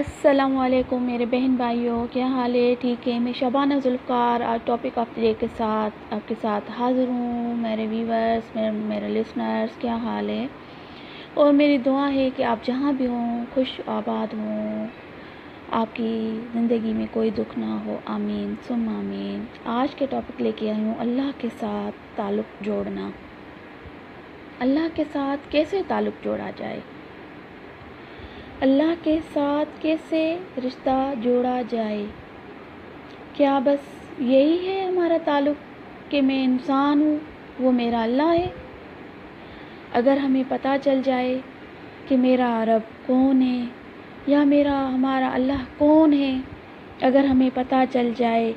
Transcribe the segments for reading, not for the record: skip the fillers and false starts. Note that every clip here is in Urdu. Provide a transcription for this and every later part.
السلام علیکم میرے بہن بھائیوں، کیا حال ہے؟ ٹھیک ہے؟ میں شبانہ ذوالفقار آج ٹاپک آف دی ڈے کے ساتھ آپ کے ساتھ حاضر ہوں۔ میرے ویورز، میرے لسنرز، کیا حال ہے؟ اور میری دعا ہے کہ آپ جہاں بھی ہوں خوش آباد ہوں، آپ کی زندگی میں کوئی دکھ نہ ہو، آمین ثم آمین۔ آج کے ٹاپک لے کے آئی ہوں اللہ کے ساتھ تعلق جوڑنا۔ اللہ کے ساتھ کیسے تعلق جوڑا جائے؟ اللہ کے ساتھ کیسے رشتہ جوڑا جائے؟ کیا بس یہی ہے ہمارا تعلق کہ میں انسان ہوں، وہ میرا اللہ ہے؟ اگر ہمیں پتہ چل جائے کہ میرا رب کون ہے یا ہمارا اللہ کون ہے، اگر ہمیں پتہ چل جائے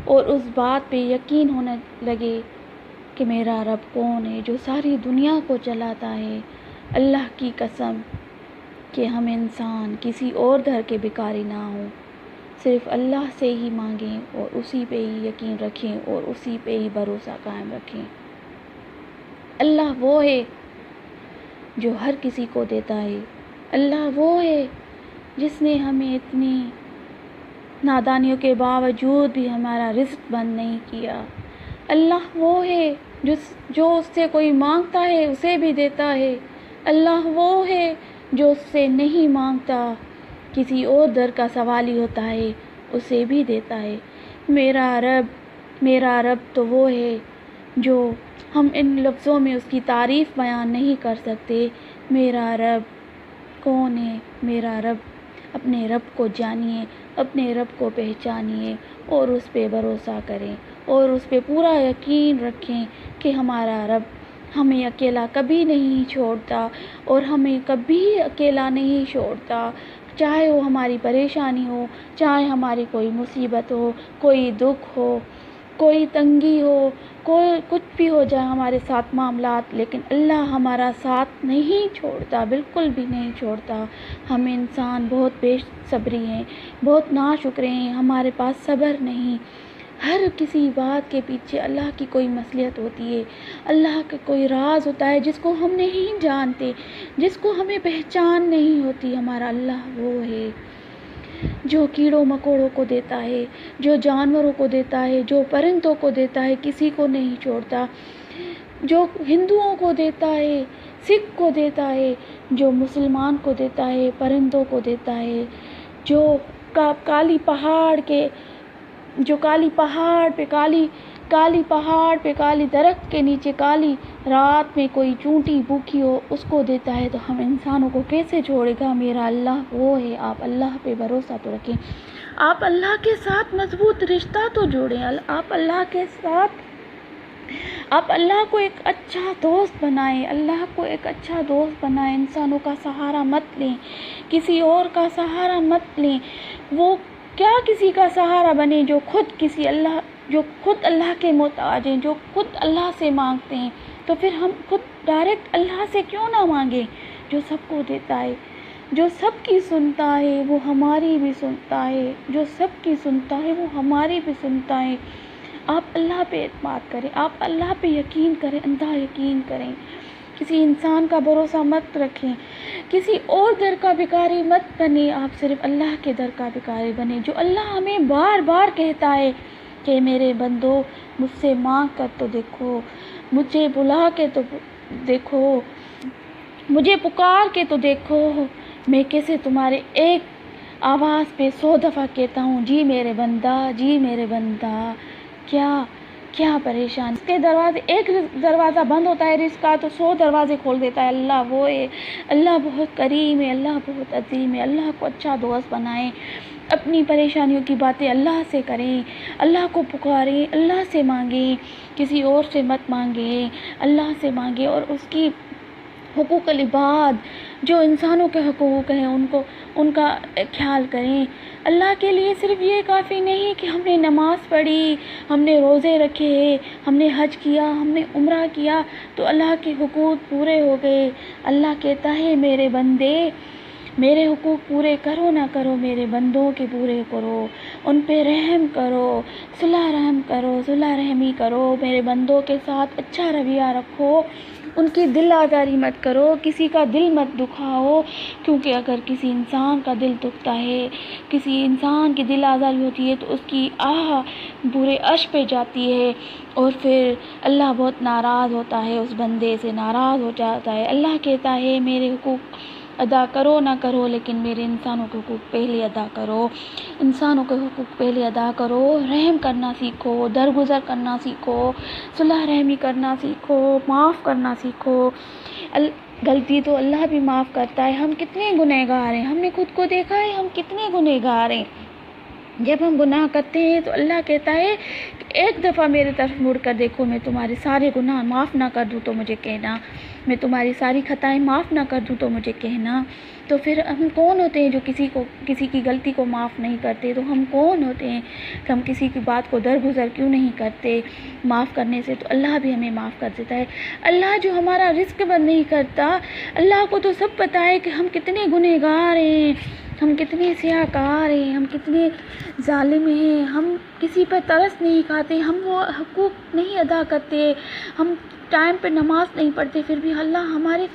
اور اس بات پہ یقین ہونے لگے کہ میرا رب کون ہے جو ساری دنیا کو چلاتا ہے، اللہ کی قسم کہ ہم انسان کسی اور در کے بھکاری نہ ہوں، صرف اللہ سے ہی مانگیں اور اسی پہ ہی یقین رکھیں اور اسی پہ ہی بھروسہ قائم رکھیں۔ اللہ وہ ہے جو ہر کسی کو دیتا ہے، اللہ وہ ہے جس نے ہمیں اتنی نادانیوں کے باوجود بھی ہمارا رزق بند نہیں کیا، اللہ وہ ہے جو اس سے کوئی مانگتا ہے اسے بھی دیتا ہے، اللہ وہ ہے جو اس سے نہیں مانگتا، کسی اور در کا سوالی ہوتا ہے اسے بھی دیتا ہے۔ میرا رب تو وہ ہے جو ہم ان لفظوں میں اس کی تعریف بیان نہیں کر سکتے۔ میرا رب کون ہے؟ میرا رب، اپنے رب کو جانیے، اپنے رب کو پہچانیے اور اس پہ بھروسہ کریں اور اس پہ پورا یقین رکھیں کہ ہمارا رب ہمیں اکیلا کبھی نہیں چھوڑتا اور ہمیں کبھی اکیلا نہیں چھوڑتا، چاہے وہ ہماری پریشانی ہو، چاہے ہماری کوئی مصیبت ہو، کوئی دکھ ہو، کوئی تنگی ہو، کوئی کچھ بھی ہو جائے ہمارے ساتھ معاملات، لیکن اللہ ہمارا ساتھ نہیں چھوڑتا، بالکل بھی نہیں چھوڑتا۔ ہم انسان بہت بے صبری ہیں، بہت ناشکرے ہیں، ہمارے پاس صبر نہیں۔ ہر کسی بات کے پیچھے اللہ کی کوئی مصلحت ہوتی ہے، اللہ کا کوئی راز ہوتا ہے جس کو ہم نہیں جانتے، جس کو ہمیں پہچان نہیں ہوتی۔ ہمارا اللہ وہ ہے جو کیڑوں مکوڑوں کو دیتا ہے، جو جانوروں کو دیتا ہے، جو پرندوں کو دیتا ہے، کسی کو نہیں چھوڑتا، جو ہندوؤں کو دیتا ہے، سکھ کو دیتا ہے، جو مسلمان کو دیتا ہے، پرندوں کو دیتا ہے، جو کالی پہاڑ پہ کالی درخت کے نیچے کالی رات میں کوئی چونٹی بھوکی ہو اس کو دیتا ہے، تو ہم انسانوں کو کیسے چھوڑے گا؟ میرا اللہ وہ ہے۔ آپ اللہ پہ بھروسہ تو رکھیں، آپ اللہ کے ساتھ مضبوط رشتہ تو جوڑیں، آپ اللہ کو ایک اچھا دوست بنائیں، انسانوں کا سہارا مت لیں، کسی اور کا سہارا مت لیں۔ وہ کیا کسی کا سہارا بنے جو خود اللہ کے محتاج ہیں، جو خود اللہ سے مانگتے ہیں، تو پھر ہم خود ڈائریکٹ اللہ سے کیوں نہ مانگیں جو سب کو دیتا ہے، جو سب کی سنتا ہے وہ ہماری بھی سنتا ہے، جو سب کی سنتا ہے وہ ہماری بھی سنتا ہے۔ آپ اللہ پہ اعتماد کریں، آپ اللہ پہ یقین کریں، اندھا یقین کریں، کسی انسان کا بھروسہ مت رکھیں، کسی اور در کا بھکاری مت بنے، آپ صرف اللہ کے در کا بھکاری بنے، جو اللہ ہمیں بار بار کہتا ہے کہ میرے بندو مجھ سے مانگ کر تو دیکھو، مجھے بلا کے تو دیکھو، مجھے پکار کے تو دیکھو، میں کیسے تمہارے ایک آواز پہ 100 دفعہ کہتا ہوں، جی میرے بندہ، کیا پریشان۔ اس کے دروازے، ایک دروازہ بند ہوتا ہے رزق کا تو 100 دروازے کھول دیتا ہے۔ اللہ وہ ہے، اللہ بہت کریم ہے، اللہ بہت عظیم ہے۔ اللہ کو اچھا دوست بنائیں، اپنی پریشانیوں کی باتیں اللہ سے کریں، اللہ کو پکاریں، اللہ سے مانگیں، کسی اور سے مت مانگیں، اللہ سے مانگیں، اور اس کی حقوق العباد جو انسانوں کے حقوق ہیں ان کا خیال کریں۔ اللہ کے لیے صرف یہ کافی نہیں کہ ہم نے نماز پڑھی، ہم نے روزے رکھے، ہم نے حج کیا، ہم نے عمرہ کیا تو اللہ کے حقوق پورے ہو گئے۔ اللہ کہتا ہے میرے بندے میرے حقوق پورے کرو نہ کرو، میرے بندوں کے پورے کرو، ان پہ رحم کرو، صلہ رحمی کرو، میرے بندوں کے ساتھ اچھا رویہ رکھو، ان کی دل آزاری مت کرو، کسی کا دل مت دکھاؤ، کیونکہ اگر کسی انسان کا دل دکھتا ہے، کسی انسان کی دل آزاری ہوتی ہے تو اس کی برے عرش پہ جاتی ہے، اور پھر اللہ بہت ناراض ہوتا ہے، اس بندے سے ناراض ہو جاتا ہے۔ اللہ کہتا ہے میرے حقوق ادا کرو نہ کرو، لیکن میرے انسانوں کے حقوق پہلے ادا کرو، انسانوں کے حقوق پہلے ادا کرو، رحم کرنا سیکھو، درگزر کرنا سیکھو، صلح رحمی کرنا سیکھو، معاف کرنا سیکھو۔ غلطی تو اللہ بھی معاف کرتا ہے۔ ہم کتنے گنہگار ہیں، ہم نے خود کو دیکھا ہے ہم کتنے گنہگار ہیں۔ جب ہم گناہ کرتے ہیں تو اللہ کہتا ہے کہ ایک دفعہ میرے طرف مڑ کر دیکھو، میں تمہارے سارے گناہ معاف نہ کر دوں تو مجھے کہنا، میں تمہاری ساری خطائیں معاف نہ کر دوں تو مجھے کہنا۔ تو پھر ہم کون ہوتے ہیں جو کسی کی غلطی کو معاف نہیں کرتے؟ تو ہم کون ہوتے ہیں کہ ہم کسی کی بات کو درگزر کیوں نہیں کرتے معاف کرنے سے؟ تو اللہ بھی ہمیں معاف کر دیتا ہے۔ اللہ جو ہمارا رزق بند نہیں کرتا، اللہ کو تو سب پتہ ہے کہ ہم کتنے گنہگار ہیں، ہم کتنے سیاہکار ہیں، ہم کتنے ظالم ہیں، ہم کسی پر ترس نہیں کھاتے، ہم وہ حقوق نہیں ادا کرتے، ہم ٹائم پہ نماز نہیں پڑھتے، پھر بھی اللہ ہمارے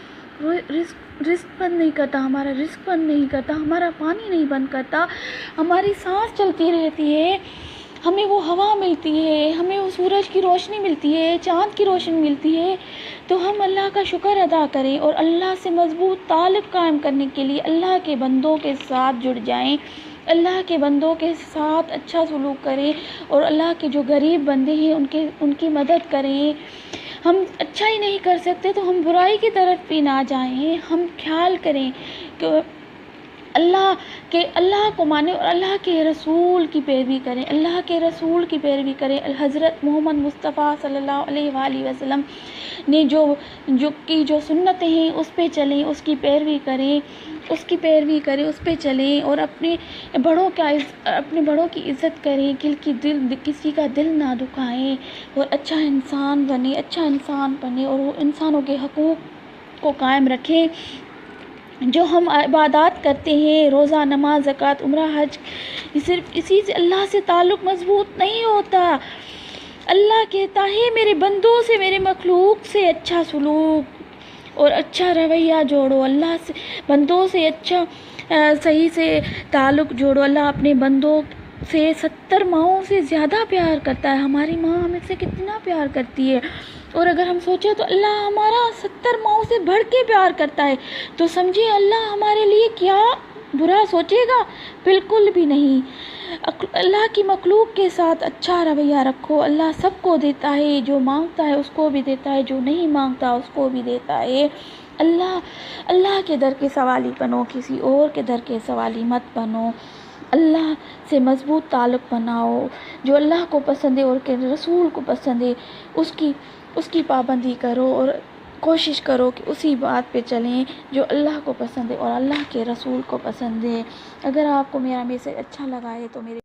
رزق بند نہیں کرتا، ہمارا رزق بند نہیں کرتا، ہمارا پانی نہیں بند کرتا، ہماری سانس چلتی رہتی ہے، ہمیں وہ ہوا ملتی ہے، ہمیں وہ سورج کی روشنی ملتی ہے، چاند کی روشنی ملتی ہے۔ تو ہم اللہ کا شکر ادا کریں اور اللہ سے مضبوط تعلق قائم کرنے کے لیے اللہ کے بندوں کے ساتھ جڑ جائیں، اللہ کے بندوں کے ساتھ اچھا سلوک کریں، اور اللہ کے جو غریب بندے ہیں ان کی مدد کریں۔ ہم اچھا ہی نہیں کر سکتے تو ہم برائی کی طرف بھی نہ جائیں، ہم خیال کریں کہ اللہ کو مانیں اور اللہ کے رسول کی پیروی کریں، اللہ کے رسول کی پیروی کریں۔ حضرت محمد مصطفیٰ صلی اللہ علیہ وآلہ وسلم نے جو سنتیں ہیں اس پہ چلیں، اس کی پیروی کریں، اس پہ چلیں، اور اپنے بڑوں کی عزت کریں، کسی کا دل نہ دکھائیں، اور اچھا انسان بنیں اور وہ انسانوں کے حقوق کو قائم رکھیں۔ جو ہم عبادات کرتے ہیں، روزہ، نماز، زکوٰۃ، عمرہ، حج، صرف اسی سے اللہ سے تعلق مضبوط نہیں ہوتا۔ اللہ کہتا ہے میرے بندوں سے، میرے مخلوق سے اچھا سلوک اور اچھا رویہ جوڑو، اللہ سے بندوں سے اچھا صحیح سے تعلق جوڑو۔ اللہ اپنے بندوں سے 70 ماؤں سے زیادہ پیار کرتا ہے۔ ہماری ماں ہمیں سے کتنا پیار کرتی ہے، اور اگر ہم سوچیں تو اللہ ہمارا 70 ماؤں سے بڑھ کے پیار کرتا ہے، تو سمجھیں اللہ ہمارے لیے کیا برا سوچے گا؟ بالکل بھی نہیں۔ اللہ کی مخلوق کے ساتھ اچھا رویہ رکھو۔ اللہ سب کو دیتا ہے، جو مانگتا ہے اس کو بھی دیتا ہے، جو نہیں مانگتا اس کو بھی دیتا ہے۔ اللہ کے در کے سوالی بنو، کسی اور کے در کے سوالی مت بنو۔ اللہ سے مضبوط تعلق بناؤ، جو اللہ کو پسند ہے اور کے رسول کو پسند ہے اس کی پابندی کرو، اور کوشش کرو کہ اسی بات پہ چلیں جو اللہ کو پسند ہے اور اللہ کے رسول کو پسند ہے۔ اگر آپ کو میرا میسج اچھا لگا ہے تو میرے